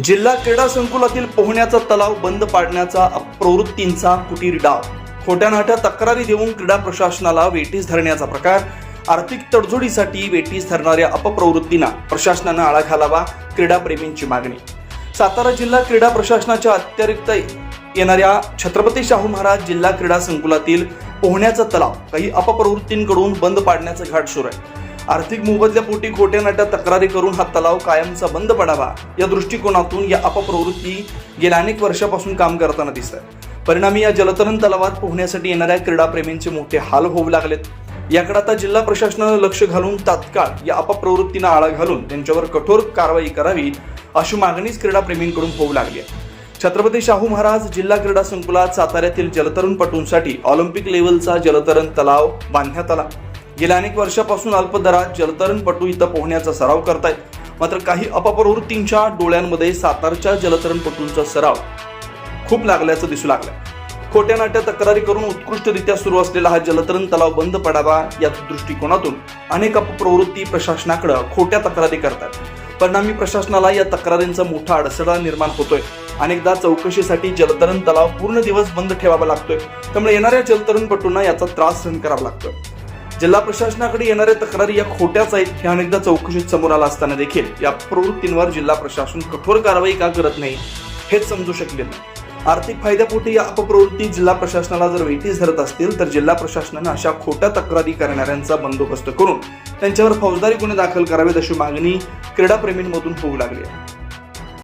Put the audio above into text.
जिल्हा क्रीडा संकुलातील पोहण्याचा तलाव बंद पाडण्याचा प्रवृत्तींचा कुटीर डाव, खोट्या नाट्या तक्रारी देऊन क्रीडा प्रशासनाला वेठीस धरण्याचा प्रकार, आर्थिक तडजोडीसाठी वेठीस धरणाऱ्या अपप्रवृत्तींना प्रशासनानं आळा घालावा, क्रीडाप्रेमींची मागणी। सातारा जिल्हा क्रीडा प्रशासनाच्या अतिरिक्त येणाऱ्या छत्रपती शाहू महाराज जिल्हा क्रीडा संकुलातील पोहण्याचा तलाव काही अपप्रवृत्तींकडून बंद पाडण्याचा घाट सुरू आहे। आर्थिक मोबदल्यापोटी खोट्या नाट्या तक्रारी करून हा तलाव कायमचा बंद पडावा या दृष्टिकोनातून या अपप्रवृत्ती गेल्या अनेक वर्षापासून काम करताना दिसत आहे। परिणामी या जलतरण तलावात पोहण्यासाठी येणाऱ्या क्रीडाप्रेमींचे मोठे हाल होऊ लागलेत। याकडे आता जिल्हा प्रशासनानं लक्ष घालून तात्काळ या अपप्रवृत्तींना आळा घालून त्यांच्यावर कठोर कारवाई करावी अशी मागणीच क्रीडाप्रेमींकडून होऊ लागली आहे। छत्रपती शाहू महाराज जिल्हा क्रीडा संकुलात साताऱ्यातील जलतरणपटूंसाठी ऑलिम्पिक लेव्हलचा जलतरण तलाव बांधण्यात आला। गेल्या अनेक वर्षापासून अल्प दरात जलतरणपटू इथं पोहण्याचा सराव करतायत। मात्र काही अपप्रवृत्तींच्या डोळ्यांमध्ये सातारच्या जलतरणपटूंचा सराव खूप लागल्याचं दिसू लागलंय। खोट्या नाट्या तक्रारी करून उत्कृष्टरित्या सुरू असलेला हा जलतरण तलाव बंद पडावा या दृष्टिकोनातून अनेक अपप्रवृत्ती प्रशासनाकडे खोट्या तक्रारी करतात। परिणामी प्रशासनाला या तक्रारींचा मोठा अडसर निर्माण होतोय। अनेकदा चौकशीसाठी जलतरण तलाव पूर्ण दिवस बंद ठेवावा लागतोय, त्यामुळे येणाऱ्या जलतरणपटूंना याचा त्रास सहन करावा लागतोय। जिल्हा प्रशासनाकडे येणाऱ्या तक्रारी या खोट्याच आहेत हे अनेकदा चौकशीत समोर आला असताना देखील या प्रवृत्तींवर जिल्हा प्रशासन कठोर कारवाई का करत नाही हेच समजू शकले नाही। आर्थिक फायद्यापोटी या अपप्रवृत्ती जिल्हा प्रशासनाला जर वेठीस धरत असतील तर जिल्हा प्रशासनानं अशा खोट्या तक्रारी करणाऱ्यांचा बंदोबस्त करून त्यांच्यावर फौजदारी गुन्हे दाखल करावेत अशी मागणी क्रीडाप्रेमींमधून होऊ लागली आहे।